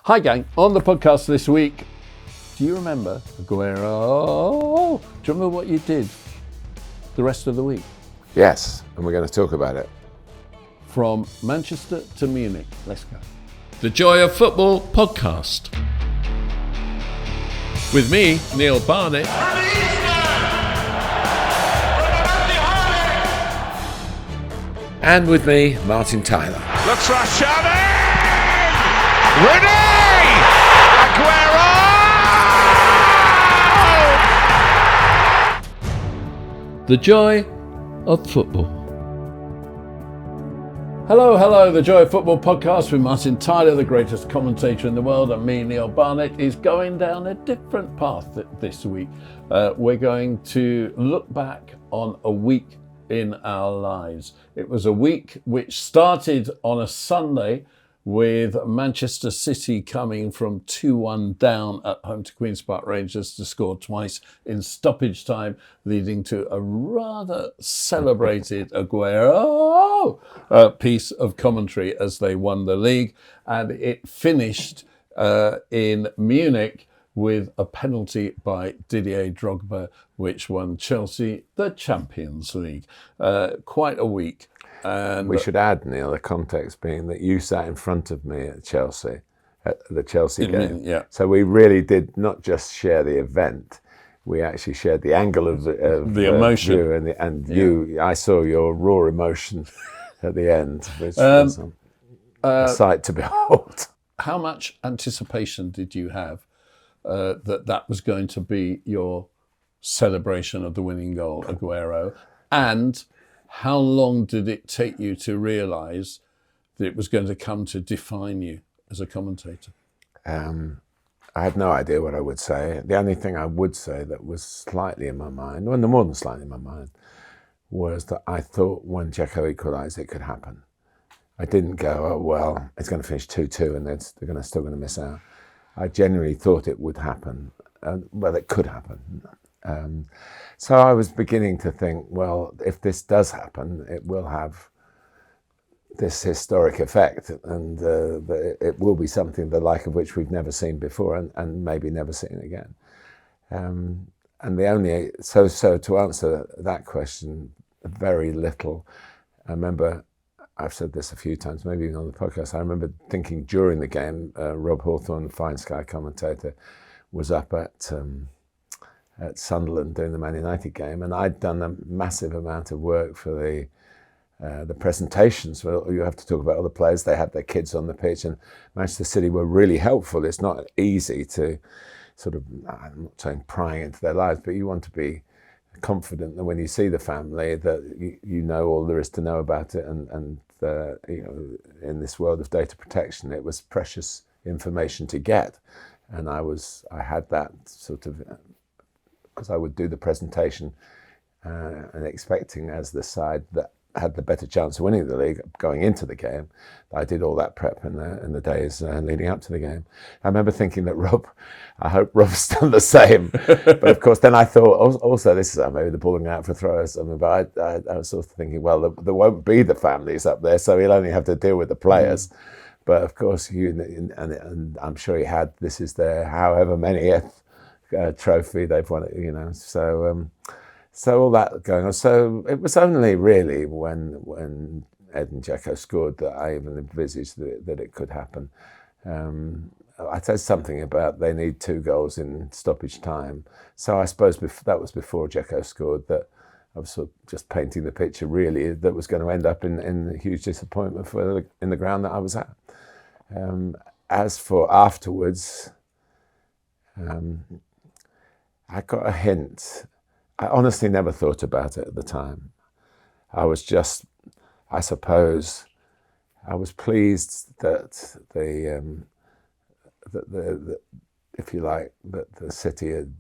Hi gang, on the podcast this week, do you remember Aguero? Do you remember what you did the rest of the week? Yes, and we're going to talk about it. From Manchester to Munich. Let's go. The Joy of Football podcast. With me, Neil Barnett. And with me, Martin Tyler. Looks for a shot in! Rooney! Aguero! The Joy of Football. Hello, the Joy of Football podcast with Martin Tyler, the greatest commentator in the world, and me, Neil Barnett, is going down a different path this week. We're going to look back on a week in our lives. It was a week which started on a Sunday with Manchester City coming from 2-1 down at home to Queen's Park Rangers to score twice in stoppage time, leading to a rather celebrated Aguero piece of commentary as they won the league. And it finished in Munich with a penalty by Didier Drogba, which won Chelsea the Champions League. Quite a week. And we should add, Neil, the context being that you sat in front of me at Chelsea, at the Chelsea game. Yeah. So we really did not just share the event, we actually shared the angle of the emotion. You I saw your raw emotion at the end, which was a sight to behold. How much anticipation did you have that was going to be your celebration of the winning goal, Aguero? And how long did it take you to realise that it was going to come to define you as a commentator? I had no idea what I would say. The only thing I would say that was slightly in my mind, well, no more than slightly in my mind, was that I thought when Dzeko equalised, it could happen. I didn't go, oh, well, it's going to finish 2-2 and they're still going to miss out. I genuinely thought it would happen. Well, it could happen. So I was beginning to think, well, if this does happen, it will have this historic effect, and it will be something the like of which we've never seen before, and maybe never seen again. And the only so to answer that question, very little. I remember I've said this a few times, maybe even on the podcast. I remember thinking during the game, Rob Hawthorne, fine Sky commentator, was up at Sunderland doing the Man United game, and I'd done a massive amount of work for the presentations. Well, you have to talk about other players. They had their kids on the pitch, and Manchester City were really helpful. It's not easy to sort of, I'm not saying prying into their lives, but you want to be confident that when you see the family that you know all there is to know about it, and you know, in this world of data protection, it was precious information to get, and I had that sort of, because I would do the presentation and expecting, as the side that had the better chance of winning the league going into the game, I did all that prep in the days leading up to the game. I remember thinking that I hope Rob's done the same. But of course, then I thought also this is maybe the ball out for a throw or something. But I was sort of thinking, well, there won't be the families up there, so he'll only have to deal with the players. But of course, and I'm sure he had. This is their however many trophy they've won, you know. So all that going on. So it was only really when Ed and Dzeko scored that I even envisaged that it could happen. I said something about they need 2 goals in stoppage time. So I suppose that was before Dzeko scored, that I was sort of just painting the picture really that was going to end up in huge disappointment in the ground that I was at. As for afterwards, I got a hint. I honestly never thought about it at the time. I was just, I suppose, I was pleased that if you like, that the City had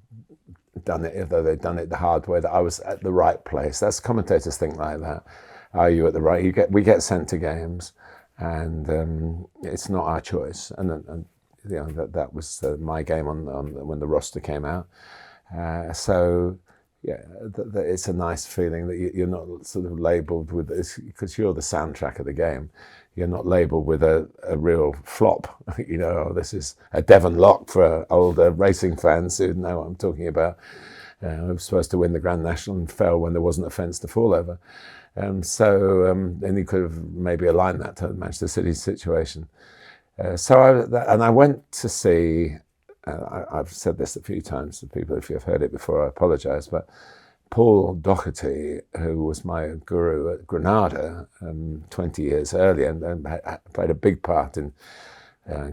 done it, although they'd done it the hard way, that I was at the right place. That's, commentators think like that. Are you at the right? We get sent to games, and it's not our choice. And you know, that was my game on when the roster came out. So it's a nice feeling that you're not sort of labelled with this, because you're the soundtrack of the game. You're not labelled with a real flop. This is a Devon Lock for older racing fans who know what I'm talking about. I was supposed to win the Grand National and fell when there wasn't a fence to fall over. And you could have maybe aligned that to Manchester City's situation. I went to see, I've said this a few times to people, if you've heard it before, I apologise, but Paul Doherty, who was my guru at Granada 20 years earlier and played a big part in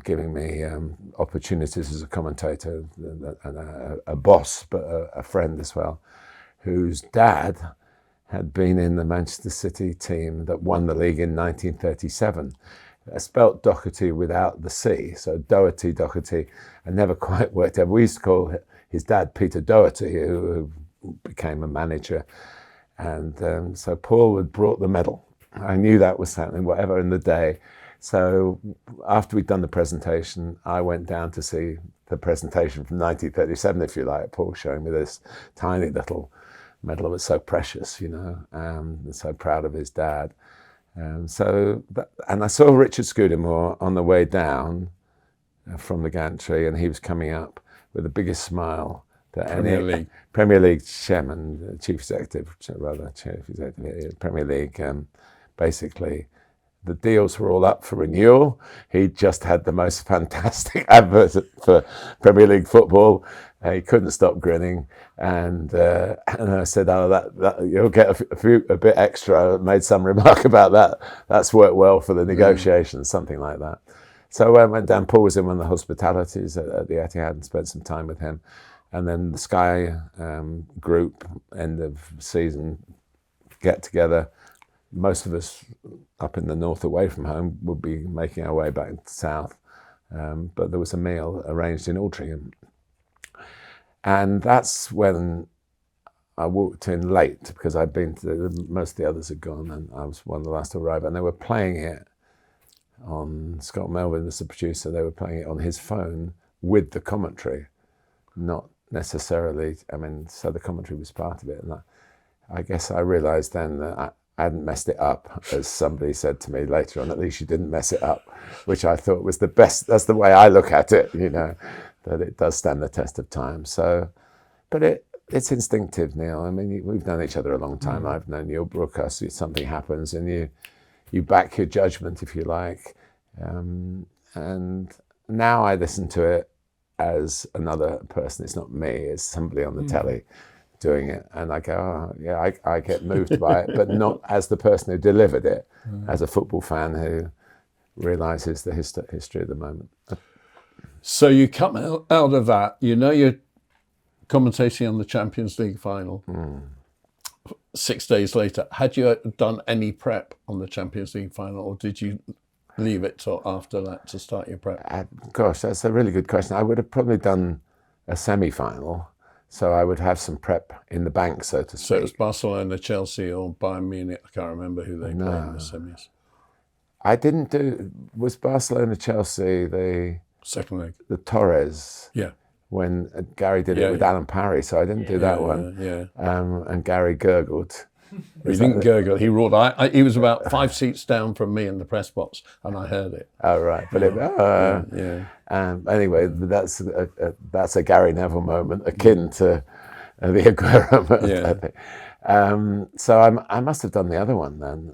giving me opportunities as a commentator and a boss, but a friend as well, whose dad had been in the Manchester City team that won the league in 1937. Spelt Doherty without the C, so Doherty. I never quite worked out. We used to call his dad Peter Doherty, who became a manager. And so Paul had brought the medal. I knew that was happening, whatever in the day. So after we'd done the presentation, I went down to see the presentation from 1937, if you like. Paul showing me this tiny little medal that was so precious, and so proud of his dad. And I saw Richard Scudamore on the way down from the gantry, and he was coming up with the biggest smile that any Premier League chairman, chief executive, Premier League, basically. The deals were all up for renewal. He just had the most fantastic advert for Premier League football. He couldn't stop grinning, and I said, "Oh, that you'll get a bit extra." I made some remark about that. That's worked well for the negotiations, something like that. So I went down. Paul was in one of the hospitalities at the Etihad and spent some time with him, and then the Sky group end of season get together. Most of us up in the north away from home would be making our way back to the south, but there was a meal arranged in Altrincham. And that's when I walked in late, because I'd been most of the others had gone and I was one of the last to arrive, and they were playing it on, Scott Melvin was the producer, they were playing it on his phone with the commentary, not necessarily, so the commentary was part of it. And I guess I realised then that I hadn't messed it up, as somebody said to me later on, at least you didn't mess it up, which I thought was the best. That's the way I look at it, that it does stand the test of time. So, but it's instinctive, Neil. We've known each other a long time. I've known you, broadcaster. Something happens and you back your judgment, if you like. And now I listen to it as another person. It's not me, it's somebody on the telly doing it, and I go, oh, yeah, I get moved by it, but not as the person who delivered it, as a football fan who realises the history of the moment. So you come out of that, you're commentating on the Champions League final. 6 days later, had you done any prep on the Champions League final, or did you leave it till after that to start your prep? Gosh, that's a really good question. I would have probably done a semi-final. So I would have some prep in the bank, so to speak. So it was Barcelona, Chelsea, or Bayern Munich. I can't remember who they played in the semis. I didn't do. Was Barcelona, Chelsea the second leg? The Torres. Yeah. When Gary did it with Alan Parry, so I didn't do that one. Yeah. And Gary gurgled. He didn't gurgle. He roared. He was about 5 seats down from me in the press box, and I heard it. Oh right, but anyway, that's a Gary Neville moment akin to the Aguero moment. I think. So I must have done the other one then.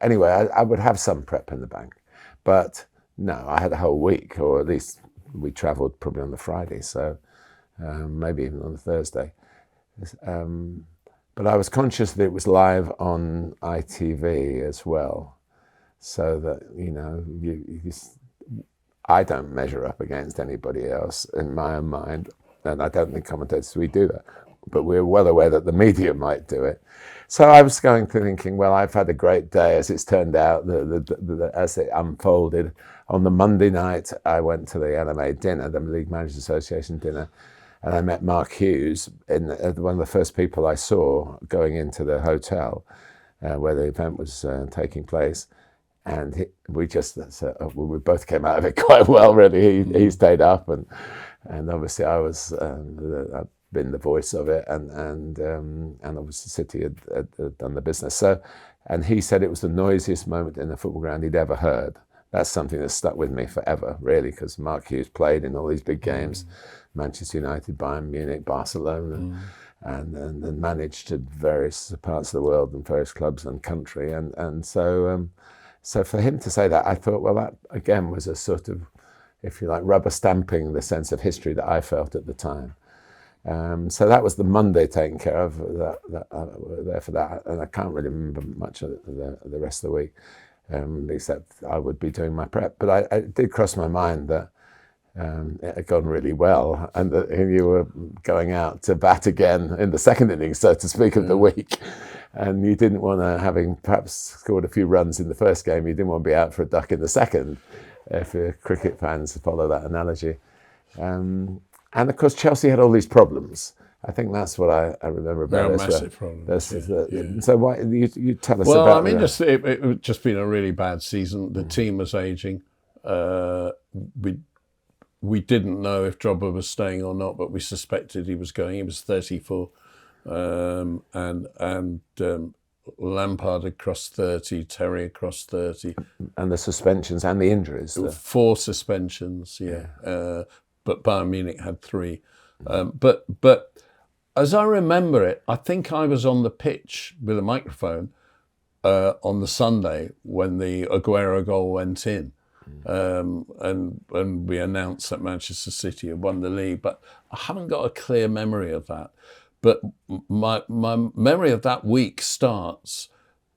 Anyway, I would have some prep in the bank, but no, I had a whole week, or at least we travelled probably on the Friday, so maybe even on the Thursday. But I was conscious that it was live on ITV as well, so that I don't measure up against anybody else in my own mind, and I don't think commentators we do that, but we're well aware that the media might do it. So I was going through thinking, well, I've had a great day, as it's turned out, as it unfolded. On the Monday night, I went to the LMA dinner, the League Managers Association dinner, and I met Mark Hughes, one of the first people I saw going into the hotel where the event was taking place. And we both came out of it quite well, really. He stayed up, and obviously I was been the voice of it, and obviously City had done the business. So, and he said it was the noisiest moment in the football ground he'd ever heard. That's something that's stuck with me forever, really, because Mark Hughes played in all these big games, Manchester United, Bayern Munich, Barcelona, and managed to various parts of the world and various clubs and country, and so for him to say that, I thought, well, that again was a sort of, if you like, rubber stamping the sense of history that I felt at the time. So that was the Monday taken care of. There for that, and I can't really remember much of the rest of the week. Except I would be doing my prep. But it did cross my mind that it had gone really well, and that you were going out to bat again in the second innings, so to speak, of the week. And you didn't want to, having perhaps scored a few runs in the first game, you didn't want to be out for a duck in the second, if cricket fans follow that analogy. And of course, Chelsea had all these problems. I think that's what I remember about it. Massive problems. So why you tell us well, about? Well, I mean, it had just been a really bad season. The team was aging. We didn't know if Drogba was staying or not, but we suspected he was going. He was 34, and Lampard had crossed 30, Thierry had crossed 30, and the suspensions and the injuries. 4 suspensions, but Bayern Munich had 3. But as I remember it, I think I was on the pitch with a microphone on the Sunday when the Aguero goal went in, and we announced that Manchester City had won the league. But I haven't got a clear memory of that. But my memory of that week starts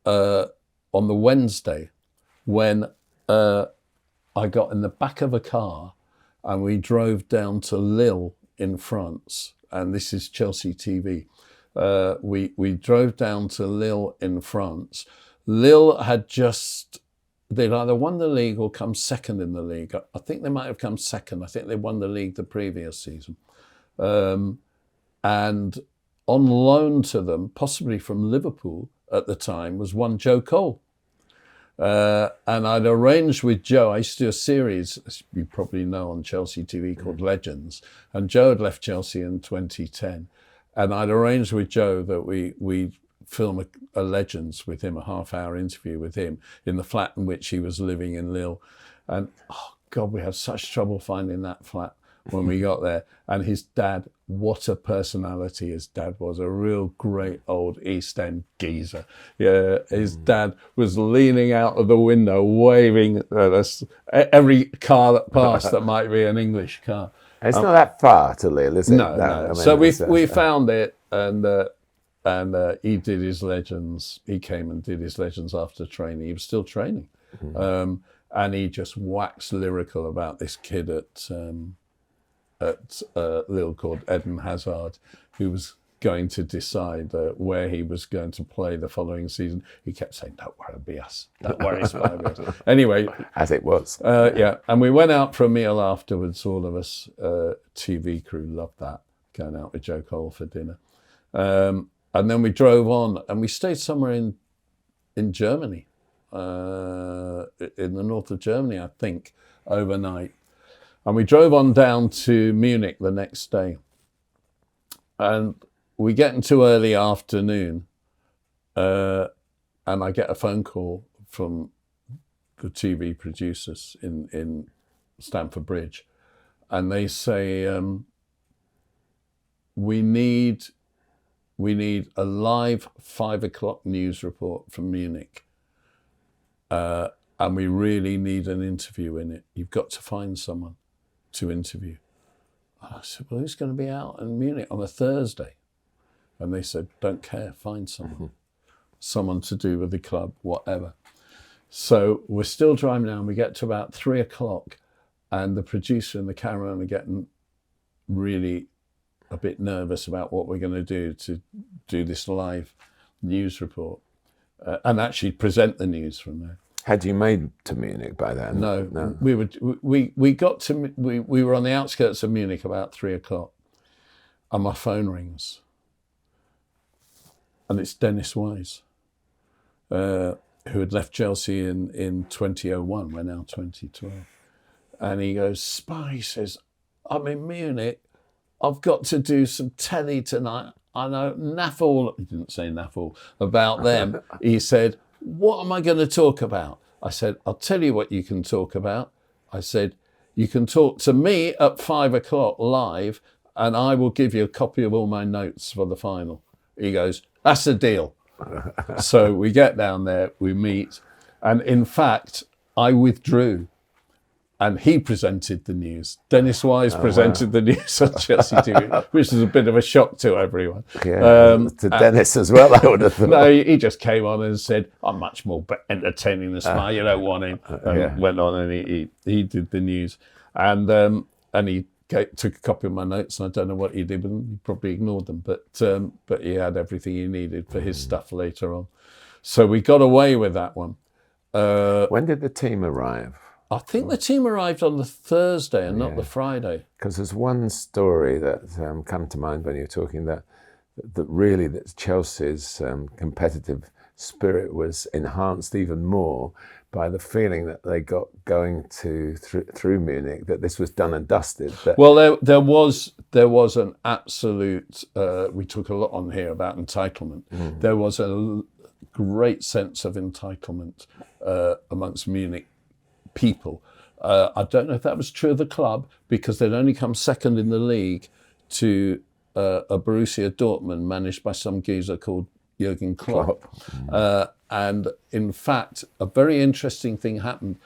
on the Wednesday when I got in the back of a car and we drove down to Lille in France, and this is ChelseaTV. We drove down to Lille in France. Lille had they'd either won the league or come second in the league. I think they might have come second. I think they won the league the previous season. And on loan to them, possibly from Liverpool at the time, was one Joe Cole. And I'd arranged with Joe, I used to do a series, as you probably know, on ChelseaTV called Legends. And Joe had left Chelsea in 2010. And I'd arranged with Joe that we film a Legends with him, a half-hour interview with him in the flat in which he was living in Lille. And, oh God, we had such trouble finding that flat when we got there. And his dad, what a personality his dad was, a real great old East End geezer. Yeah, his dad was leaning out of the window, waving at us, every car that passed that might be an English car. It's not that far to Lille, is it? No. I mean, so we found it, and he did his Legends. He came and did his Legends after training. He was still training. And he just waxed lyrical about this kid at Lille called Eden Hazard, who was going to decide where he was going to play the following season. He kept saying, "Don't worry, it'll be us. Don't worry, it's fine." Anyway, as it was. And we went out for a meal afterwards. All of us, TV crew, loved that, going out with Joe Cole for dinner. And then we drove on, and we stayed somewhere in Germany, in the north of Germany, I think, overnight. And we drove on down to Munich the next day. And we get into early afternoon, and I get a phone call from the TV producers in Stamford Bridge. And they say, we need a live 5 o'clock news report from Munich. And we really need an interview in it. You've got to find someone to interview. And I said, well, who's going to be out in Munich on a Thursday? And they said, don't care, find someone. Someone to do with the club, whatever. So we're still driving down. We get to about 3 o'clock, and the producer and the cameraman are getting really a bit nervous about what we're going to do this live news report and actually present the news from there. Had you made to Munich by then? No. We were on the outskirts of Munich about 3 o'clock, and my phone rings, and it's Denis Wise, who had left Chelsea in 2001. We're now 2012, and he goes, "Spy," he says, "I'm in Munich. I've got to do some telly tonight. I know Naffle, he didn't say Naffle, about them. He said, what am I going to talk about? I said, I'll tell you what you can talk about. I said, you can talk to me at 5 o'clock live, and I will give you a copy of all my notes for the final. He goes, that's a deal. So we get down there, we meet, and in fact, I withdrew. And he presented the news. Denis Wise presented the news on Chelsea TV, which is a bit of a shock to everyone. Yeah, to Denis as well, I would have thought. No, he just came on and said, I'm much more entertaining than Smile, you don't want him. And went on and he did the news. And he took a copy of my notes, and I don't know what he did with them. He probably ignored them, but he had everything he needed for his stuff later on. So we got away with that one. When did the team arrive? I think the team arrived on the Thursday and not the Friday. Because there's one story that come to mind when you're talking that really that Chelsea's competitive spirit was enhanced even more by the feeling that they got going through Munich, that this was done and dusted. Well, there was an absolute. We took a lot on here about entitlement. There was a great sense of entitlement amongst Munich people. I don't know if that was true of the club, because they'd only come second in the league to a Borussia Dortmund managed by some geezer called Jurgen Klopp. And in fact, a very interesting thing happened.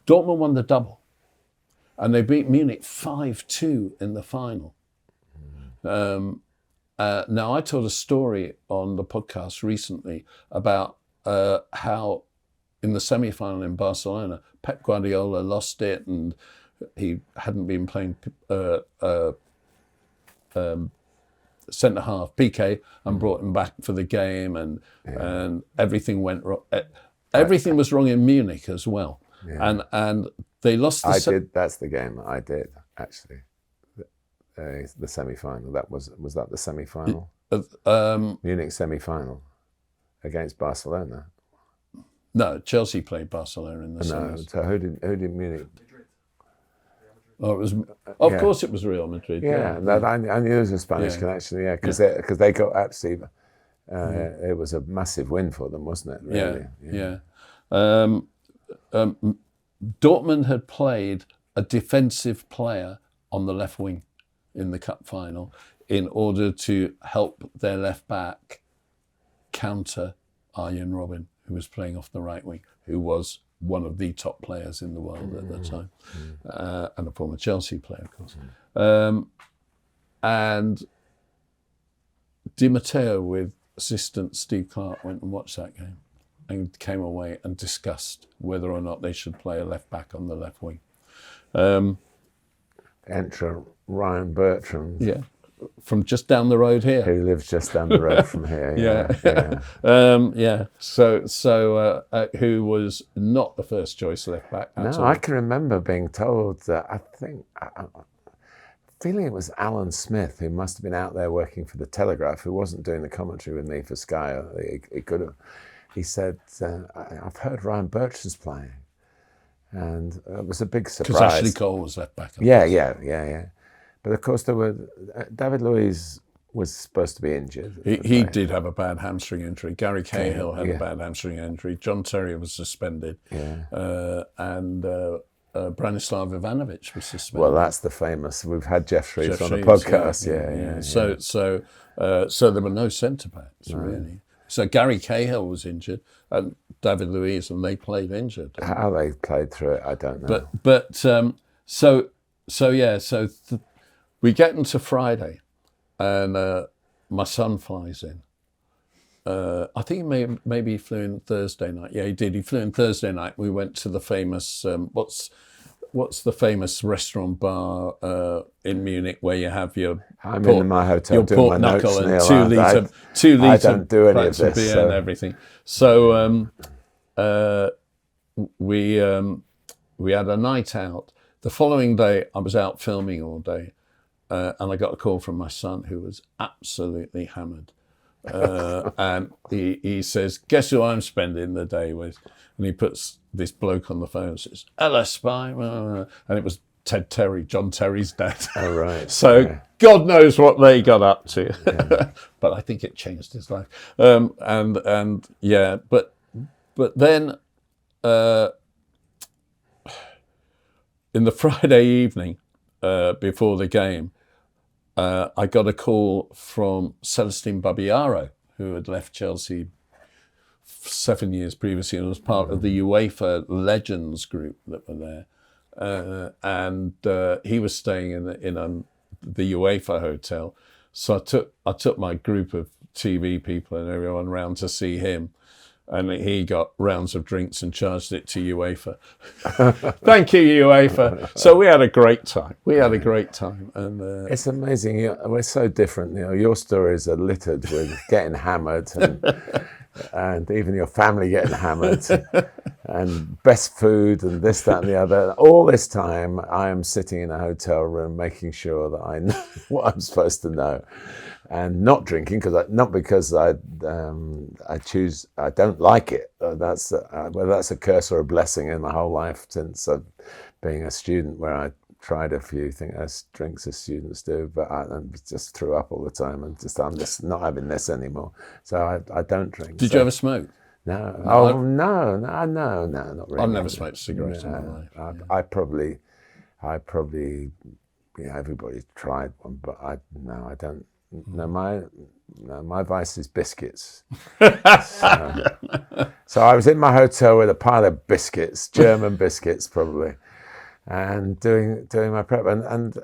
Dortmund won the double, and they beat Munich 5-2 in the final. Now, I told a story on the podcast recently about how in the semi-final in Barcelona, Pep Guardiola lost it, and he hadn't been playing centre half PK, and brought him back for the game, and everything went wrong. Everything was wrong in Munich as well, and they lost. That's the game I did actually. The semi-final. Was that the semi-final? Munich semi-final against Barcelona. No, Chelsea played Barcelona in the semis. No, so who did Munich? Oh, it was. Of course, it was Real Madrid. Yeah. I knew there was a Spanish connection. Yeah, because they got absolutely. It was a massive win for them, wasn't it? Really? Yeah. Dortmund had played a defensive player on the left wing in the cup final in order to help their left back counter Arjen Robben, who was playing off the right wing, who was one of the top players in the world at the time, and a former Chelsea player, of course. And Di Matteo with assistant Steve Clarke went and watched that game and came away and discussed whether or not they should play a left back on the left wing. Enter Ryan Bertrand. Yeah. From just down the road here. Who lives just down the road from here. So who was not the first choice left back at all. I can remember being told that feeling it was Alan Smith, who must have been out there working for the Telegraph, who wasn't doing the commentary with me for Sky. He could have. He said, I've heard Ryan Bertrand's playing. And it was a big surprise. Because Ashley Cole was left back. Yeah. But of course, there were David Luiz was supposed to be injured. He did have a bad hamstring injury. Gary Cahill had a bad hamstring injury. John Terry was suspended. And Branislav Ivanovic was suspended. Well, that's the famous. We've had Jeff Shreves on the podcast. So there were no centre backs really. So Gary Cahill was injured, and David Luiz, and they played injured. How they played through it, I don't know. We get into Friday, and my son flies in. I think maybe he flew in Thursday night. Yeah, he did. He flew in Thursday night. We went to the famous what's the famous restaurant bar in Munich where you have your in my hotel your doing pork my knuckle notes, and Neil. 2 litre I don't do any of this, beer and everything. So we had a night out. The following day, I was out filming all day, and I got a call from my son, who was absolutely hammered. And he says, guess who I'm spending the day with? And he puts this bloke on the phone and says, hello, Spy. And it was John Terry's dad. Oh, right. So Yeah. God knows what they got up to. Yeah. But I think it changed his life. And yeah, but then in the Friday evening before the game, I got a call from Celestine Babayaro, who had left Chelsea 7 years previously and was part of the UEFA Legends group that were there. And he was staying in the UEFA hotel. So I took my group of TV people and everyone round to see him. And he got rounds of drinks and charged it to UEFA. Thank you, UEFA. So we had a great time. And it's amazing. We're so different. Your stories are littered with getting hammered and even your family getting hammered and best food and this, that, and the other. All this time, I am sitting in a hotel room making sure that I know what I'm supposed to know. And not drinking, not because I don't like it. That's whether that's a curse or a blessing in my whole life since being a student, where I tried a few drinks as students do, but I just threw up all the time and I'm just not having this anymore. So I don't drink. Did you ever smoke? No. Oh no, not really. I've never smoked cigarettes in my life. I probably, everybody tried one, but I don't. No, my vice is biscuits. So I was in my hotel with a pile of biscuits, German biscuits probably, and doing my prep. And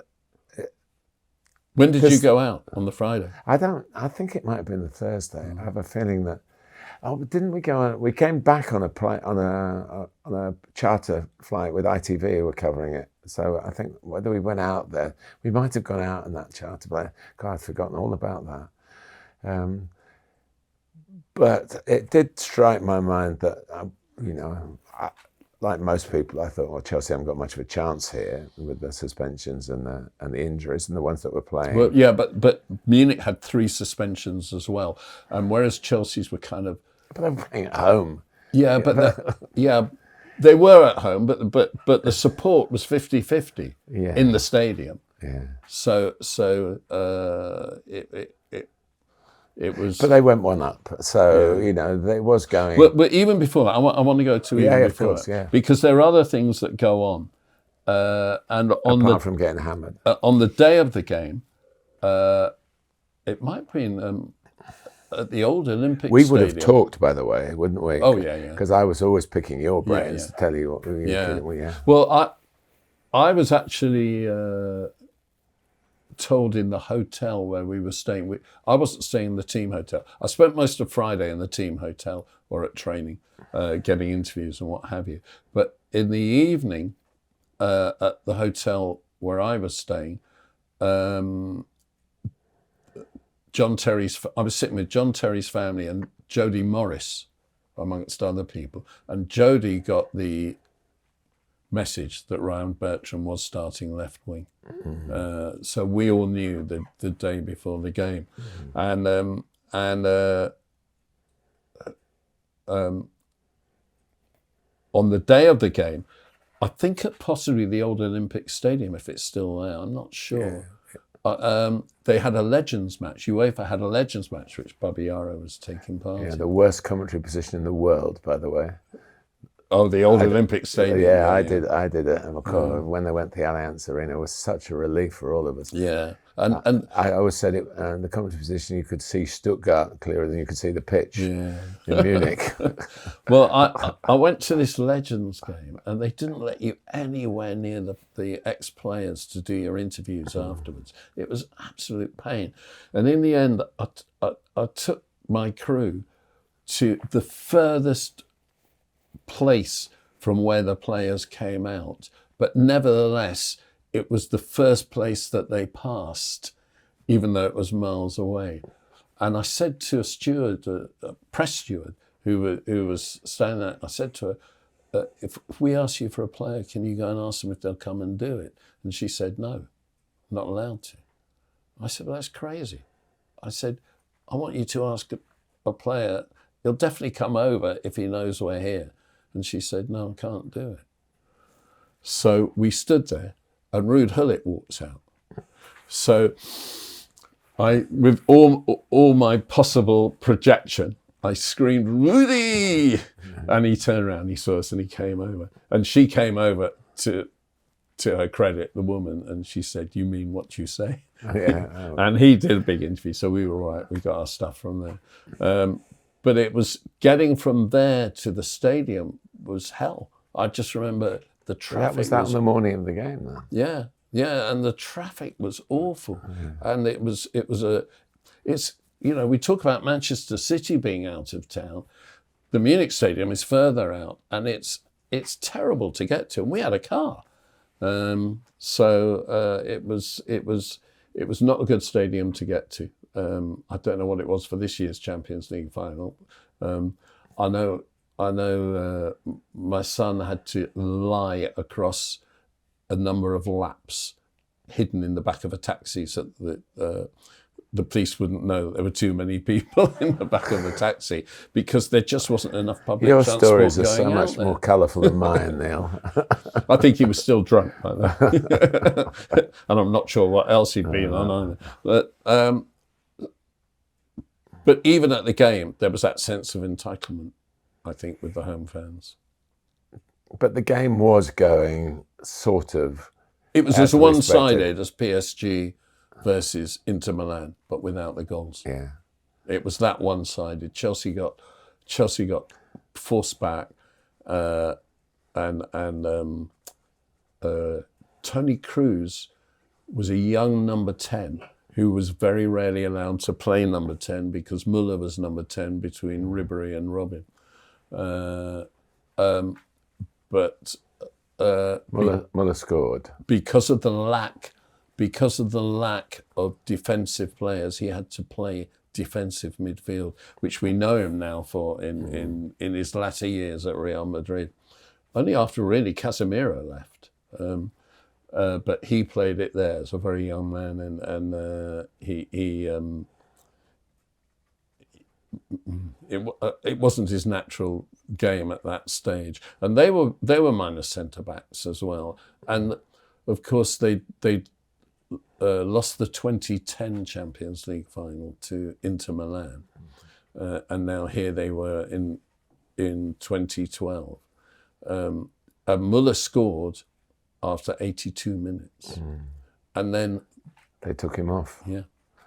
when did you go out on the Friday? I think it might have been the Thursday. I have a feeling that. Oh, didn't we go on? We came back on a charter flight with ITV who were covering it. So I think whether we went out there, we might have gone out on that charter flight. God, I'd forgotten all about that. But it did strike my mind that, like most people, I thought, well, Chelsea haven't got much of a chance here with the suspensions and the injuries and the ones that were playing. Well, yeah, but Munich had 3 suspensions as well, and whereas Chelsea's were kind of. But they were playing at home. Yeah, but they were at home, but the support was 50-50 in the stadium. Yeah. So it was. But they went one up, so they was going. But even before that, I want to go to even before of course, that, because there are other things that go on, and apart from getting hammered on the day of the game, it might have been. At the old Olympic we Stadium. would have talked, by the way, wouldn't we? Oh, yeah. Because I was always picking your brains to tell you what we Well, I was actually told in the hotel where we were staying. I wasn't staying in the team hotel. I spent most of Friday in the team hotel or at training, getting interviews and what have you. But in the evening, at the hotel where I was staying, I was sitting with John Terry's family and Jody Morris, amongst other people. And Jody got the message that Ryan Bertrand was starting left wing. Mm-hmm. So we all knew the day before the game. Mm-hmm. On the day of the game, I think at possibly the old Olympic Stadium, if it's still there, I'm not sure. Yeah. They had a Legends match. UEFA had a Legends match, which Babayaro was taking part in. Yeah, the worst commentary position in the world, by the way. Oh, the old Olympic Stadium. Yeah, I did it. When they went to the Allianz Arena, it was such a relief for all of us. Yeah. And I always said it, the commentary position, you could see Stuttgart clearer than you could see the pitch in Munich. Well, I went to this Legends game and they didn't let you anywhere near the ex-players to do your interviews afterwards. It was absolute pain. And in the end, I took my crew to the furthest place from where the players came out. But nevertheless, it was the first place that they passed, even though it was miles away. And I said to a steward, a press steward, who was standing there, I said to her, if we ask you for a player, can you go and ask them if they'll come and do it? And she said, no, I'm not allowed to. I said, well, that's crazy. I said, I want you to ask a player, he'll definitely come over if he knows we're here. And she said, no, I can't do it. So we stood there. and Ruud Gullit walks out. So I, with all my possible projection, I screamed, "Rudy!" And he turned around, he saw us, and he came over. And she came over, to her credit, the woman, and she said, "You mean what you say?" Yeah. And he did a big interview, so we were all right. We got our stuff from there. But it was getting from there to the stadium was hell. I just remember the traffic. That was on the morning of the game, then. Yeah, yeah, and the traffic was awful, and it's we talk about Manchester City being out of town. The Munich stadium is further out, and it's terrible to get to. And we had a car, so it was not a good stadium to get to. I don't know what it was for this year's Champions League final. I know my son had to lie across a number of laps hidden in the back of a taxi so that the police wouldn't know that there were too many people in the back of the taxy, because there just wasn't enough public transport going out. Your stories are so much more colourful than mine, Neil. I think he was still drunk by then. And I'm not sure what else he'd been on either. But even at the game, there was that sense of entitlement, I think, with the home fans. But the game was going sort of... It was as one-sided as PSG versus Inter Milan, but without the goals. Yeah. It was that one-sided. Chelsea got forced back, and Tony Cruz was a young number 10 who was very rarely allowed to play number 10 because Müller was number 10 between Ribéry and Robben. But Müller scored. Because of the lack of defensive players, he had to play defensive midfield, which we know him now for in his latter years at Real Madrid. Only after really Casemiro left. But he played it there as a very young man, and it wasn't his natural game at that stage. And they were minus centre backs as well. And of course they lost the 2010 Champions League final to Inter Milan, and now here they were in 2012. And Müller scored after 82 minutes. And then... They took him off. Yeah.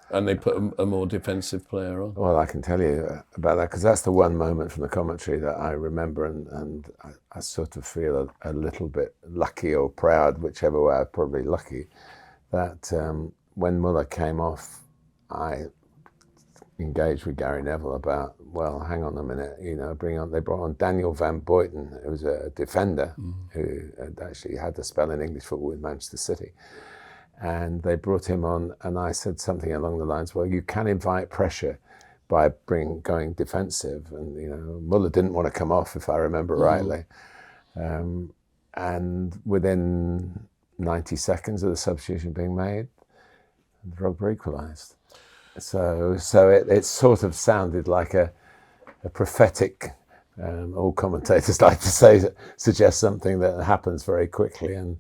And they put a more defensive player on. Well, I can tell you about that, because that's the one moment from the commentary that I remember, and I sort of feel a little bit lucky or proud, whichever way, probably lucky, that when Müller came off, I engaged with Gary Neville about, well, hang on a minute, they brought on Daniel van Buiten, who was a defender who had actually had to spell in English football with Manchester City. And they brought him on, and I said something along the lines, well, you can invite pressure by going defensive. And, Müller didn't want to come off, if I remember rightly. And within 90 seconds of the substitution being made, Drogba equalised. So it sort of sounded like a prophetic, all commentators like to suggest something that happens very quickly, and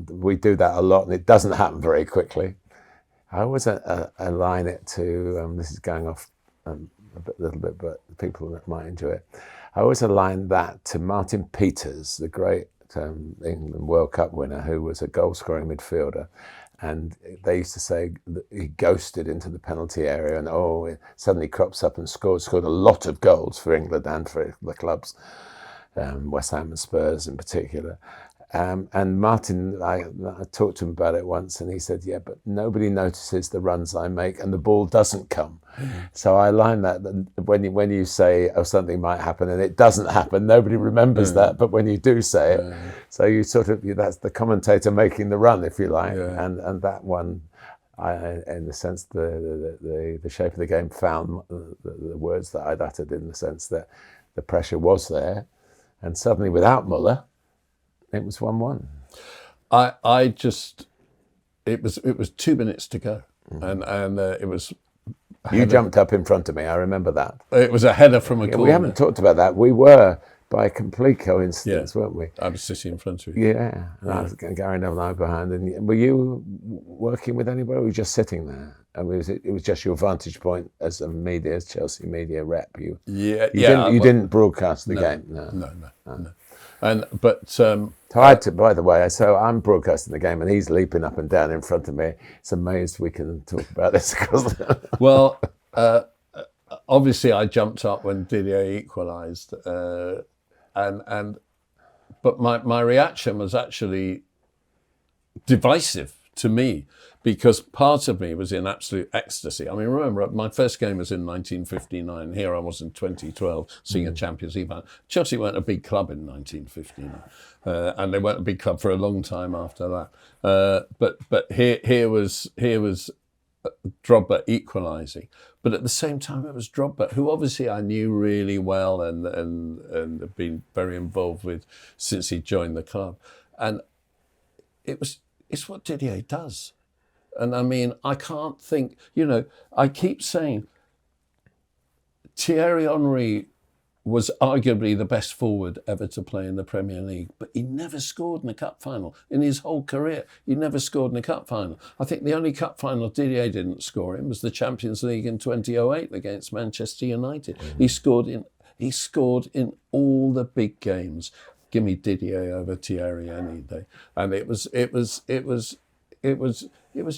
we do that a lot, and it doesn't happen very quickly. I always align it to, this is going off a little bit, but people that might enjoy it. I always align that to Martin Peters, the great England World Cup winner, who was a goal-scoring midfielder. And they used to say that he ghosted into the penalty area, and it suddenly crops up and scored a lot of goals for England and for the clubs, West Ham and Spurs in particular. And Martin, I talked to him about it once, and he said, yeah, but nobody notices the runs I make and the ball doesn't come. So I line that when you say, something might happen and it doesn't happen, nobody remembers that, but when you do say it, so you sort of, that's the commentator making the run, if you like, and that one, in the sense, the shape of the game found the words that I'd uttered, in the sense that the pressure was there, and suddenly without Müller, it was 1-1. It was 2 minutes to go, and it was. You jumped up in front of me. I remember that. It was a header from a corner. We haven't talked about that. We were by complete coincidence, weren't we? I was sitting in front of you. Yeah, and I was Gary Neville and I behind. And were you working with anybody, or were you just sitting there? I mean, it was just your vantage point as a media, as Chelsea media rep. You didn't broadcast the game. No. But by the way, so I'm broadcasting the game, and he's leaping up and down in front of me. It's amazed we can talk about this. Well, obviously, I jumped up when Didier equalised, but my reaction was actually divisive to me, because part of me was in absolute ecstasy. I mean, remember, my first game was in 1959. Here I was in 2012, seeing a Champions League final. Chelsea weren't a big club in 1959, and they weren't a big club for a long time after that. But here was Drogba equalising. But at the same time, it was Drogba, who obviously I knew really well and had been very involved with since he joined the club. And it's what Didier does. And I mean, I can't think, I keep saying Thierry Henry was arguably the best forward ever to play in the Premier League, but he never scored in a cup final. In his whole career, he never scored in a cup final. I think the only cup final Didier didn't score in was the Champions League in 2008 against Manchester United. He scored in all the big games. Give me Didier over Thierry any day. And it was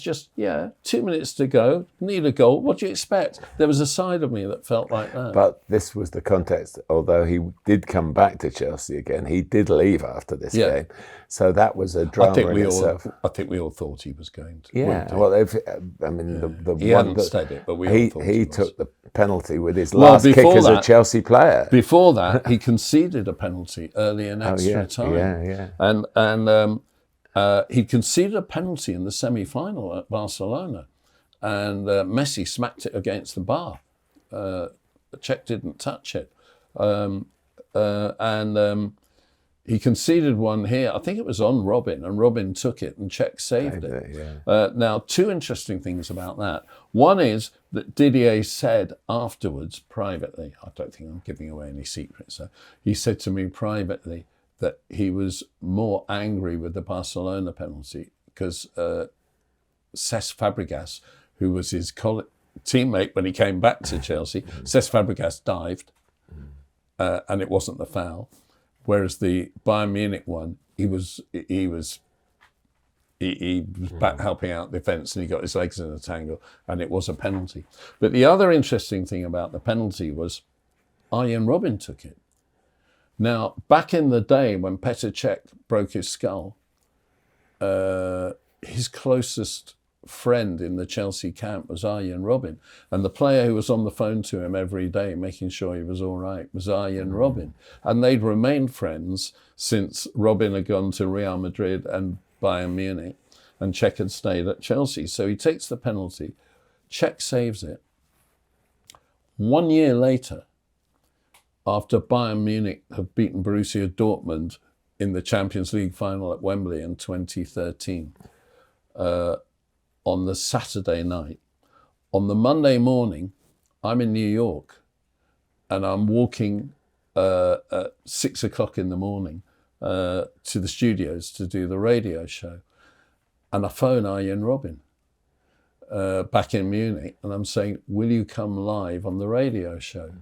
just 2 minutes to go, need a goal. What do you expect? There was a side of me that felt like that. But this was the context. Although he did come back to Chelsea again, he did leave after this game. So that was a drama in itself. I think we all thought he was going to. Yeah. Well, he hadn't said it, but we all thought he took the penalty with his last kick as a Chelsea player. Before that, he conceded a penalty early in extra time. Yeah. And he conceded a penalty in the semi-final at Barcelona, and Messi smacked it against the bar. Cech didn't touch it, and he conceded one here. I think it was on Robben, and Robben took it, and Cech saved it. Now, two interesting things about that. One is that Didier said afterwards, privately, I don't think I'm giving away any secrets, so he said to me privately that he was more angry with the Barcelona penalty because Cesc Fabregas, who was his teammate when he came back to Chelsea, Cesc Fabregas dived, and it wasn't the foul. Whereas the Bayern Munich one, he was back helping out the defence, and he got his legs in a tangle, and it was a penalty. But the other interesting thing about the penalty was Arjen Robben took it. Now, back in the day when Petr Cech broke his skull, his closest friend in the Chelsea camp was Arjen Robben. And the player who was on the phone to him every day, making sure he was all right, was Arjen Robben. And they'd remained friends since Robben had gone to Real Madrid and Bayern Munich, and Cech had stayed at Chelsea. So he takes the penalty, Cech saves it. 1 year later, after Bayern Munich have beaten Borussia Dortmund in the Champions League final at Wembley in 2013, on the Saturday night. On the Monday morning, I'm in New York, and I'm walking at 6 o'clock in the morning to the studios to do the radio show. And I phone Arjen Robben back in Munich, and I'm saying, will you come live on the radio show?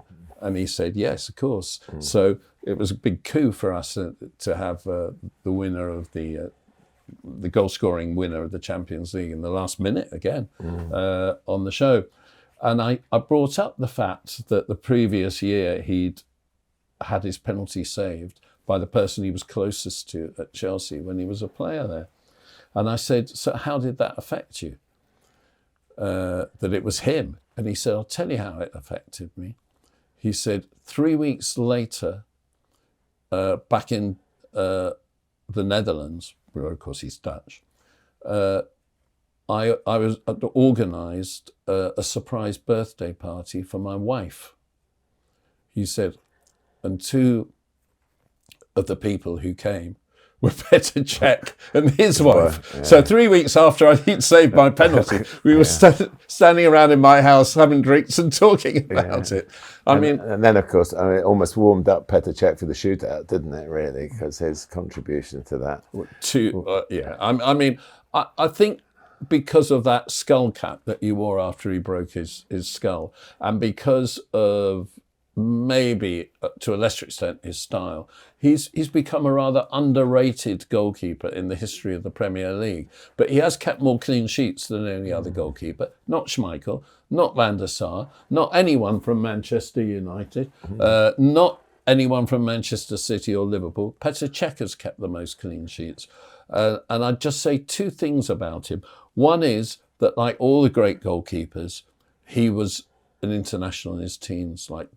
And he said, yes, of course. So it was a big coup for us to have the winner of the goal-scoring winner of the Champions League in the last minute again on the show. And I brought up the fact that the previous year he'd had his penalty saved by the person he was closest to at Chelsea when he was a player there. And I said, so how did that affect you? That it was him. And he said, I'll tell you how it affected me. He said, 3 weeks later, back in the Netherlands, where of course he's Dutch, I was organised a surprise birthday party for my wife. He said, and two of the people who came with Petr Cech and his wife. Yeah. So 3 weeks after he'd saved my penalty, we were standing around in my house having drinks and talking about it. And then, of course, it almost warmed up Petr Cech for the shootout, didn't it, really? Because his contribution to that. I think because of that skull cap that you wore after he broke his skull, and because of maybe to a lesser extent his style, he's become a rather underrated goalkeeper in the history of the Premier League. But he has kept more clean sheets than any other goalkeeper. Not Schmeichel, not Van der Sar, not anyone from Manchester United, not anyone from Manchester City or Liverpool. Petr Cech has kept the most clean sheets. And I'd just say two things about him. One is that, like all the great goalkeepers, he was an international in his teens, like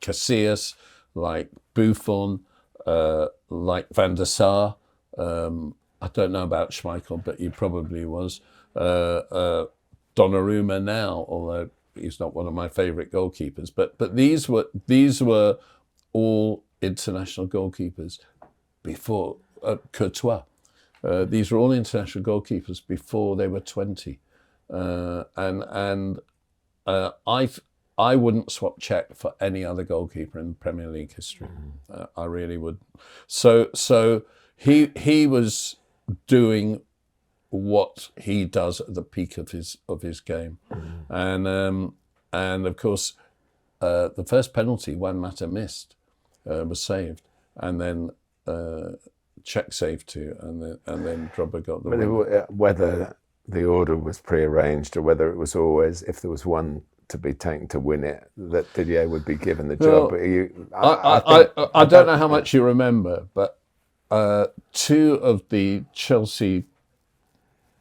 Casillas, like Buffon, like Van der Sar. I don't know about Schmeichel, but he probably was. Donnarumma now, although he's not one of my favourite goalkeepers. But these were all international goalkeepers before Courtois. These were all international goalkeepers before they were 20. I wouldn't swap Cech for any other goalkeeper in Premier League history. I really would. So he was doing what he does at the peak of his game, and of course the first penalty Juan Mata missed was saved, and then Cech saved too, and then Drogba got the winner. Whether the order was prearranged or whether it was always, if there was one to be taken to win it, that Didier would be given the job. But I don't know how much you remember, but two of the Chelsea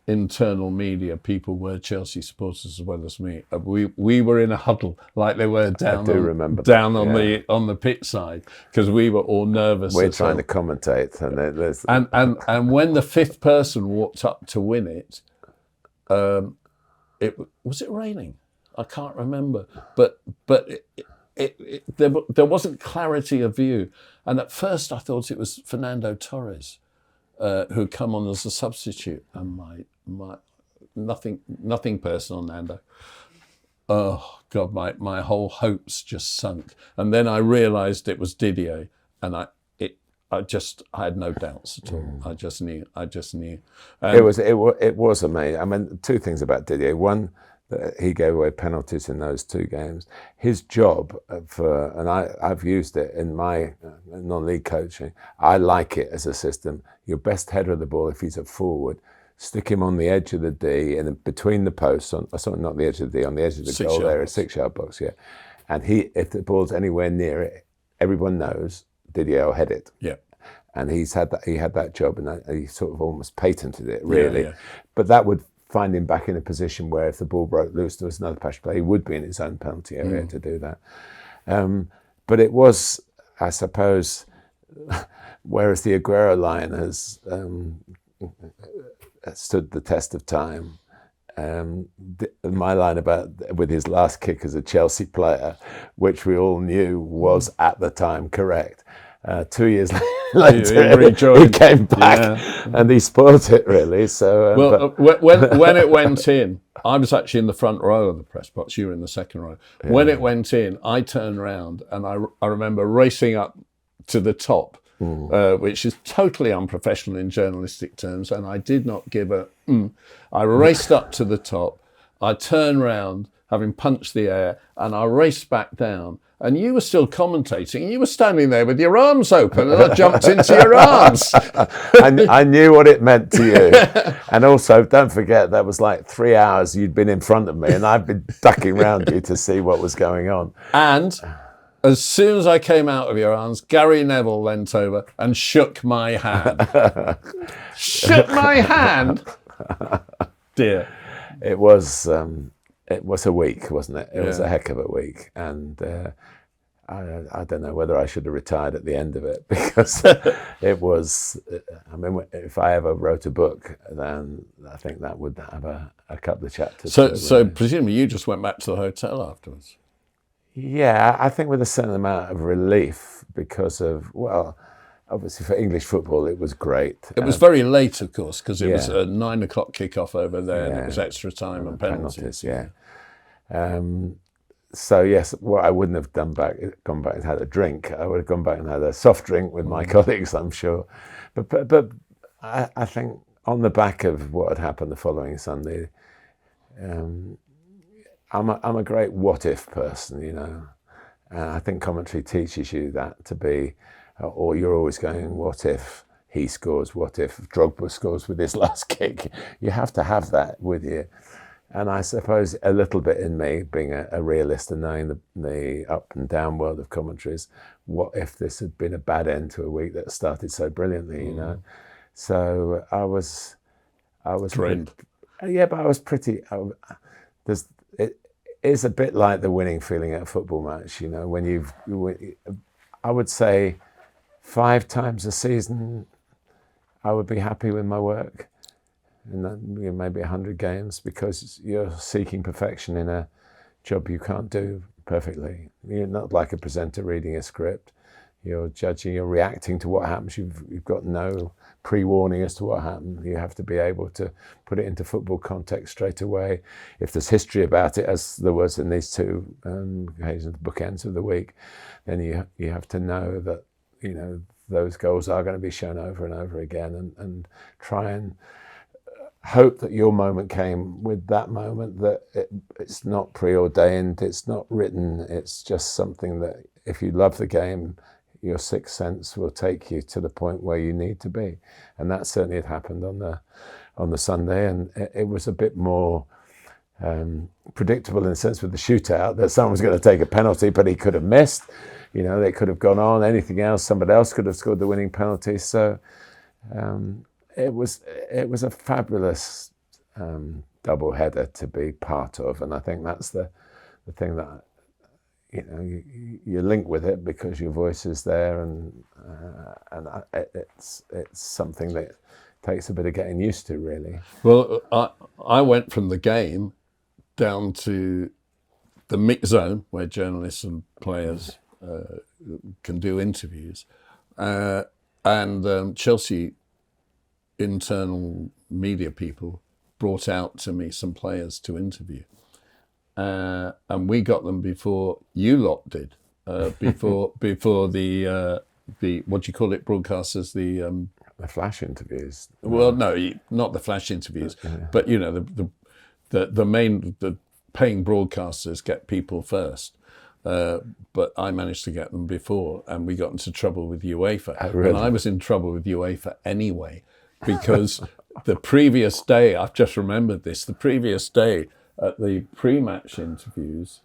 internal media people were Chelsea supporters as well as me. We were in a huddle like they were down on the pitch side, because we were all nervous. We're trying to commentate, and when the fifth person walked up to win it, was it raining? I can't remember, but there wasn't clarity of view, and at first I thought it was Fernando Torres who'd come on as a substitute, and my nothing personal, Nando. Oh God, my whole hopes just sunk, and then I realised it was Didier, and I had no doubts at all. I just knew. It was amazing. I mean, two things about Didier. One, that he gave away penalties in those two games. His job and I've used it in my non-league coaching. I like it as a system. Your best header of the ball, if he's a forward, stick him on the edge of the D and between the posts, not the edge of the D, on the edge of the goal there, a 6-yard box, yeah. And if the ball's anywhere near it, everyone knows Didier will head it. Yeah. And he had that job, and he sort of almost patented it, really. Yeah. But that would find him back in a position where if the ball broke loose, there was another passage play, he would be in his own penalty area to do that. But it was, I suppose, whereas the Aguero line has stood the test of time, my line with his last kick as a Chelsea player, which we all knew was at the time correct. 2 years later, he came back and he spoiled it, really. So, when it went in, I was actually in the front row of the press box. You were in the second row. Yeah. When it went in, I turned around and I remember racing up to the top, which is totally unprofessional in journalistic terms, and I did not give a. I raced up to the top. I turned round, having punched the air, and I raced back down. And you were still commentating. You were standing there with your arms open, and I jumped into your arms. I knew what it meant to you. And also, don't forget, that was like 3 hours you'd been in front of me, and I'd been ducking around you to see what was going on. And as soon as I came out of your arms, Gary Neville leant over and shook my hand. Shook my hand? Dear. It was a week, wasn't it? It was a heck of a week. And I don't know whether I should have retired at the end of it, because it was, I mean, if I ever wrote a book, then I think that would have a couple of chapters. So presumably you just went back to the hotel afterwards? Yeah, I think with a certain amount of relief because of, well, obviously for English football, it was great. It was very late, of course, because it was Yeah. a 9 o'clock kickoff over there, and it Yeah. was extra time and penalties. Yeah. So yes, what I wouldn't have gone back and had a drink. I would have gone back and had a soft drink with my colleagues, I'm sure. But I think on the back of what had happened the following Sunday, I'm a great what if person, you know. And I think commentary teaches you that to be, or you're always going, what if he scores? What if Drogba scores with his last kick? You have to have that with you. And I suppose a little bit in me, being a realist and knowing the up and down world of commentaries, what if this had been a bad end to a week that started so brilliantly, you know? So I was Drained. Yeah, but I was pretty. It is a bit like the winning feeling at a football match, you know. I would say 5 times a season, I would be happy with my work. And then, you know, maybe 100 games, because you're seeking perfection in a job you can't do perfectly. You're not like a presenter reading a script. You're judging, you're reacting to what happens. You've got no pre-warning as to what happened. You have to be able to put it into football context straight away. If there's history about it, as there was in these 2 occasions, bookends of the week, then you have to know that, you know, those goals are going to be shown over and over again, and try and hope that your moment came with that moment, that it's not preordained, it's not written, it's just something that if you love the game, your sixth sense will take you to the point where you need to be. And that certainly had happened on the Sunday, and it was a bit more predictable in the sense with the shootout that someone was going to take a penalty, but he could have missed. You know, they could have gone on, anything else, somebody else could have scored the winning penalty. So it was a fabulous double header to be part of, and I think that's the thing that, you know, you link with it because your voice is there, and it's something that takes a bit of getting used to, really. Well, I went from the game down to the mix zone where journalists and players can do interviews, and Chelsea internal media people brought out to me some players to interview, and we got them before you lot did, before the what do you call it, broadcasters, The flash interviews. well, no, not the flash interviews, but you know, the paying broadcasters get people first. But I managed to get them before, and we got into trouble with UEFA. Oh, really? And I was in trouble with UEFA anyway, because the previous day, I've just remembered this, the previous day at the pre-match interviews,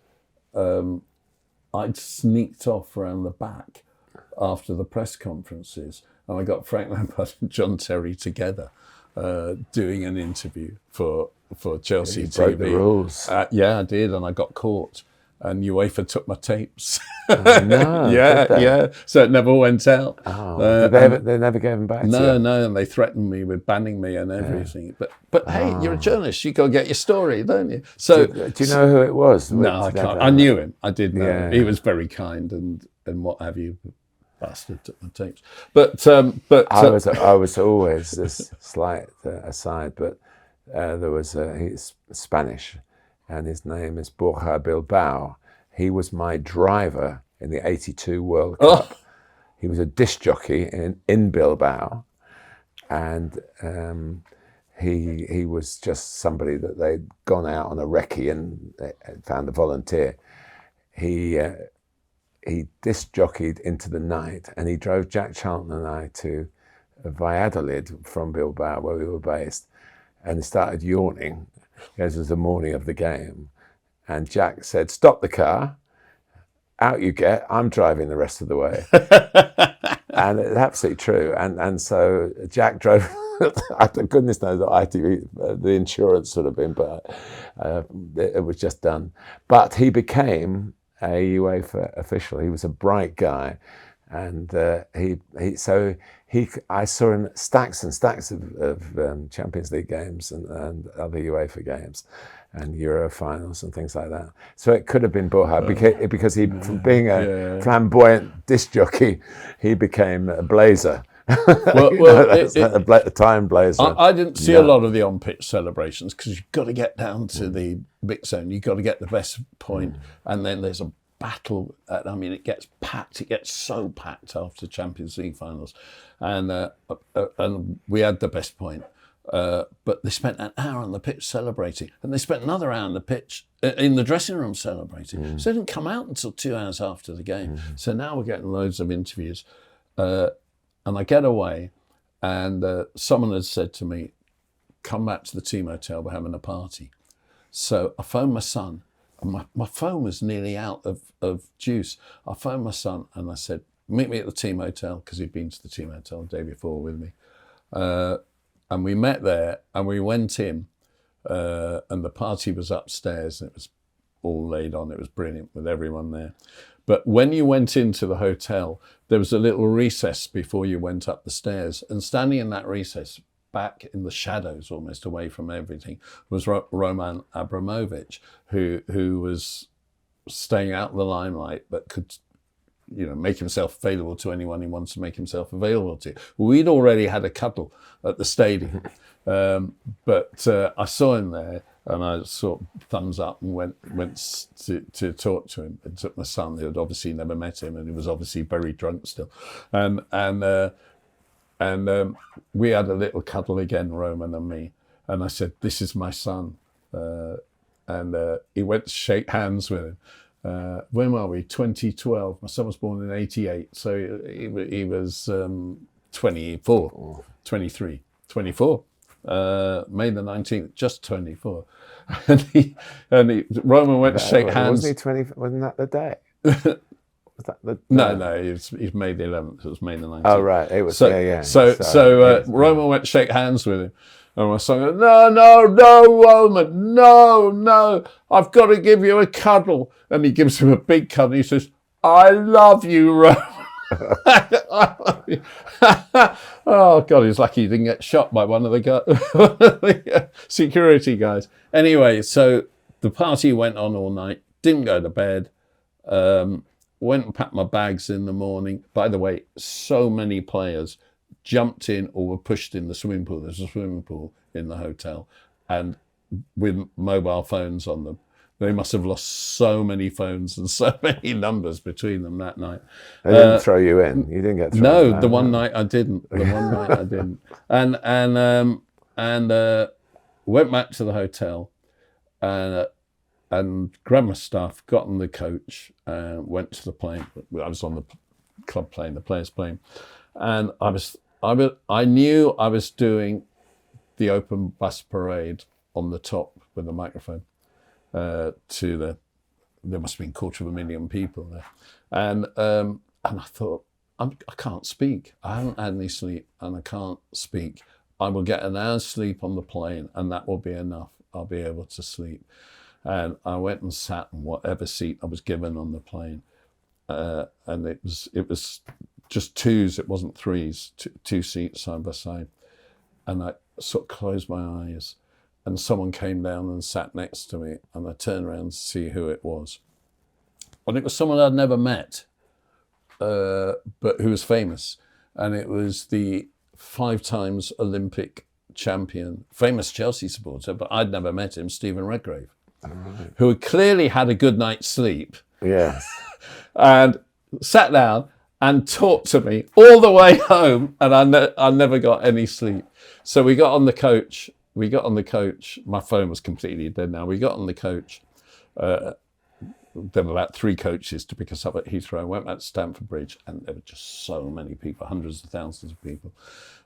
I'd sneaked off around the back after the press conferences, and I got Frank Lampard and John Terry together doing an interview for ChelseaTV. You broke the rules. Yeah, I did, and I got caught. And UEFA took my tapes. Oh, no, yeah. So it never went out. Oh, they never gave them back to you? No, and they threatened me with banning me and everything. But hey, you're a journalist. You got to get your story, don't you? So Do you know who it was? no, I can't. I knew him. I did know him. Yeah. He was very kind and what have you. Bastard took my tapes. But I was always this slight aside, but there was he's Spanish, and his name is Borja Bilbao. He was my driver in the '82 World Cup. He was a disc jockey in Bilbao, and he was just somebody that they'd gone out on a recce and found a volunteer. He disc jockeyed into the night, and he drove Jack Charlton and I to Valladolid from Bilbao, where we were based, and he started yawning. It was the morning of the game, and Jack said, "Stop the car, out you get, I'm driving the rest of the way." And it's absolutely true. And so Jack drove. Goodness knows that ITV, the insurance would have been, but it was just done. But he became a UEFA official. He was a bright guy, and I saw him at stacks and stacks of Champions League games and other UEFA games, and Euro finals and things like that. So it could have been Borja because he, from being a flamboyant disc jockey, he became a blazer. A time blazer. I didn't see a lot of the on-pitch celebrations because you've got to get down to the mix zone. You've got to get the best point, and then there's a battle. I mean, it gets packed. It gets so packed after Champions League finals, and we had the best point. But they spent an hour on the pitch celebrating, and they spent another hour on the pitch in the dressing room celebrating. So they didn't come out until 2 hours after the game. So now we're getting loads of interviews. And I get away, and someone had said to me, come back to the team hotel, we're having a party. So I phoned my son, and my phone was nearly out of juice. I phoned my son, and I said, meet me at the team hotel, because he'd been to the team hotel the day before with me. And we met there, and we went in, and the party was upstairs, and it was all laid on. It was brilliant with everyone there. But when you went into the hotel, there was a little recess before you went up the stairs. And standing in that recess, back in the shadows, almost away from everything, was Roman Abramovich, who was staying out of the limelight, but could, make himself available to anyone he wants to make himself available to. We'd already had a cuddle at the stadium, but I saw him there, and I sort of thumbs up and went to talk to him. And took my son, who had obviously never met him, and he was obviously very drunk still, and we had a little cuddle again, Roman and me, and I said, "This is my son," and he went to shake hands with him. When were we? 2012. My son was born in '88, so he was 24, 23, 24. May the 19th, just 24. Roman went to shake hands. Wasn't he 20? Wasn't that the day? Was that the No, he's May the 11th. It was May the 19th. Oh, right. It was, So Roman went to shake hands with him. And my son goes, no, Roman, no, I've got to give you a cuddle. And he gives him a big cuddle. He says, I love you, Roman. Oh God, he's lucky he didn't get shot by one of the security guys. Anyway, so the party went on all night, didn't go to bed, went and packed my bags in the morning. By the way, so many players jumped in or were pushed in the swimming pool. There's a swimming pool in the hotel, and with mobile phones on them. They must have lost so many phones and so many numbers between them that night. They didn't throw you in. You didn't get thrown in. No, the one night I didn't. And went back to the hotel and grabbed my stuff, got on the coach, went to the plane. I was on the club plane, the players' plane, and I knew I was doing the open bus parade on the top with the microphone. There must have been 250,000 people there, and I thought, I can't speak. I haven't had any sleep, and I can't speak. I will get an hour's sleep on the plane, and that will be enough. I'll be able to sleep. And I went and sat in whatever seat I was given on the plane, and it was just twos. It wasn't threes. Two seats side by side, and I sort of closed my eyes. And someone came down and sat next to me, and I turned around to see who it was. And it was someone I'd never met, but who was famous. And it was the 5 times Olympic champion, famous Chelsea supporter, but I'd never met him, Stephen Redgrave, who had clearly had a good night's sleep. Yes. And sat down and talked to me all the way home, and I never got any sleep. So we got on the coach. My phone was completely dead now. We got on the coach. There were about 3 coaches to pick us up at Heathrow. Went back to Stamford Bridge, and there were just so many people, hundreds of thousands of people.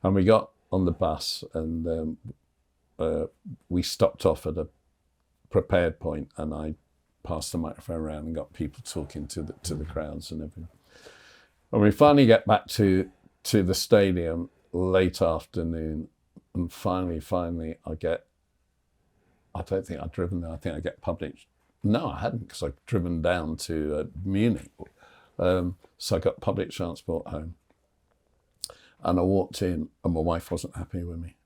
And we got on the bus, and we stopped off at a prepared point, and I passed the microphone around and got people talking to the crowds and everything. And we finally get back to the stadium late afternoon. And finally, I don't think I'd driven there. I think I get public. No, I hadn't, because I'd driven down to Munich. So I got public transport home. And I walked in, and my wife wasn't happy with me.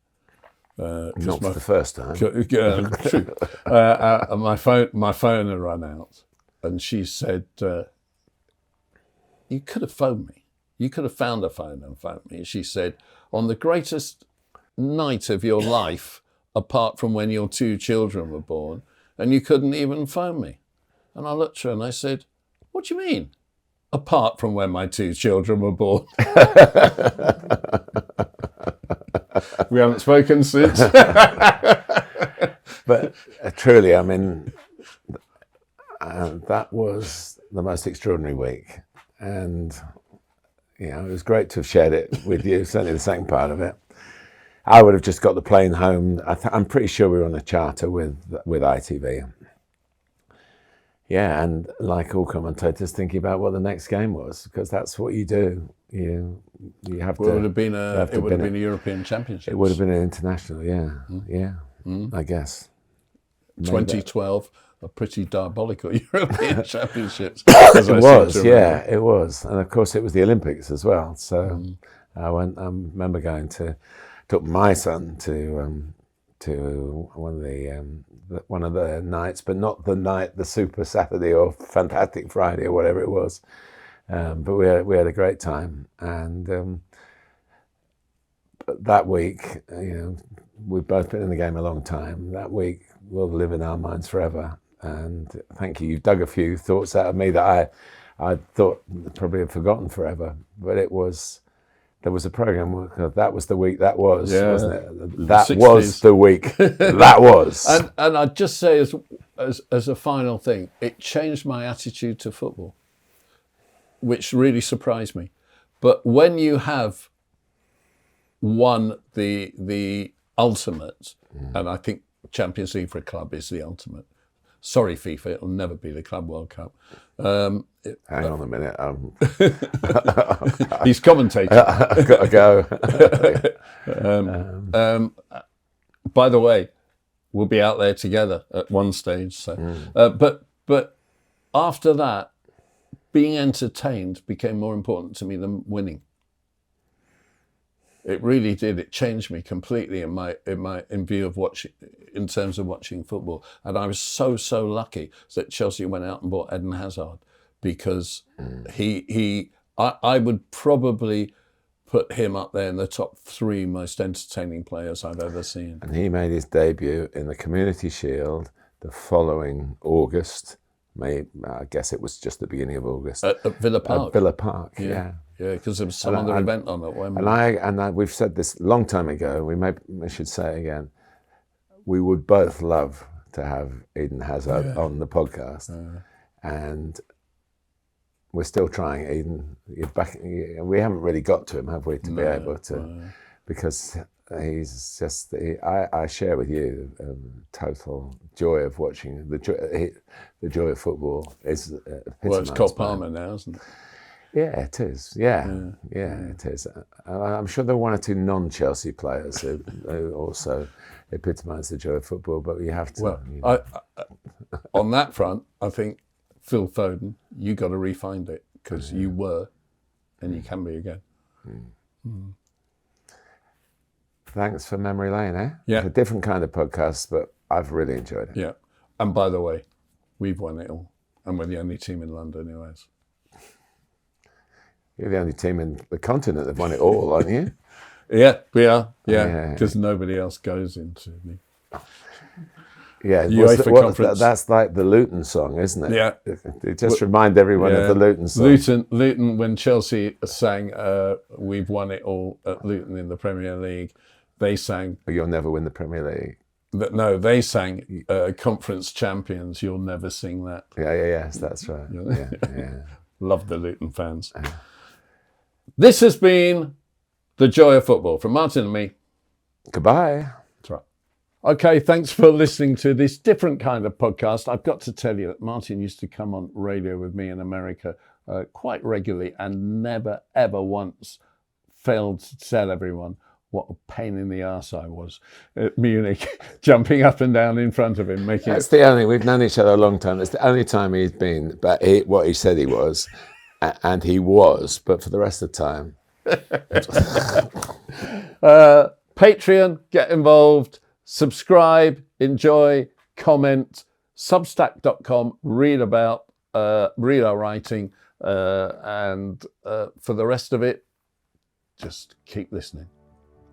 Not for the first time. True. My phone had run out, and she said, "You could have phoned me. You could have found a phone and phoned me." She said, "On the greatest night of your life, apart from when your 2 children were born, and you couldn't even phone me." And I looked at her and I said, "What do you mean? Apart from when my 2 children were born?" We haven't spoken since. But truly, I mean, that was the most extraordinary week. And, you know, it was great to have shared it with you, certainly the second part of it. I would have just got the plane home. I'm pretty sure we were on a charter with ITV. Yeah, and like all commentators, thinking about what the next game was, because that's what you do. You have Well, to. it would have been a European Championship. It would have been an international, I guess. 2012, a pretty diabolical European Championships. It was, it was, and of course it was the Olympics as well. So I remember took my son to one of the nights, but not the Super Saturday or Fantastic Friday or whatever it was. But we had a great time, and that week, we've both been in the game a long time. That week will live in our minds forever. And thank you. You've dug a few thoughts out of me that I thought probably had forgotten forever. But there was a program. That was the week. That was, wasn't it? That was the week. That was. And I'd just say, as a final thing, it changed my attitude to football, which really surprised me. But when you have won the ultimate, and I think Champions League for a club is the ultimate. Sorry, FIFA, it'll never be the Club World Cup. Hang on a minute. He's commentating. I've got to go. By the way, we'll be out there together at one stage. So, but after that, being entertained became more important to me than winning. It really did. It changed me completely in view of in terms of watching football. And I was so lucky that Chelsea went out and bought Eden Hazard, because I would probably put him up there in the top 3 most entertaining players I've ever seen. And he made his debut in the Community Shield the following August. I guess it was just the beginning of August. At Villa Park. At Villa Park, yeah. Yeah, because there was some other event on at Wembley. And we've said this a long time ago. We should say it again. We would both love to have Eden Hazard on the podcast, and we're still trying. Eden, you're back. We haven't really got to him, have we? To be able to, because he's just. I share with you total joy of watching the joy of football. Is well, it's Cole Palmer now, isn't it? Yeah, it is. Yeah, it is. I'm sure there are 1 or 2 non-Chelsea players who also epitomise the joy of football, but you have to. Well, on that front, I think Phil Foden, you got to re-find it, because you were, and you can be again. Thanks for Memory Lane, eh? Yeah. It's a different kind of podcast, but I've really enjoyed it. Yeah. And by the way, we've won it all, and we're the only team in London who has. You're the only team in the continent that won it all, aren't you? Yeah, we are. Yeah, because nobody else goes into the UEFA Conference. That's like the Luton song, isn't it? Yeah. Just remind everyone of the Luton song. Luton, when Chelsea sang "We've won it all" at Luton in the Premier League, they sang "You'll never win the Premier League." No, they sang "Conference Champions." You'll never sing that. Yes, that's right. Yeah. Love the Luton fans. This has been The Joy of Football from Martin and me. Goodbye. That's right. Okay, thanks for listening to this different kind of podcast. I've got to tell you that Martin used to come on radio with me in America quite regularly, and never, ever once failed to tell everyone what a pain in the arse I was at Munich, jumping up and down in front of him, making That's the only, we've known each other a long time. It's the only time he's been, but what he said he was, and he was, but for the rest of the time. Patreon, get involved, subscribe, enjoy, comment, substack.com, read our writing, and for the rest of it, just keep listening.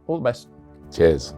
All the best. Cheers.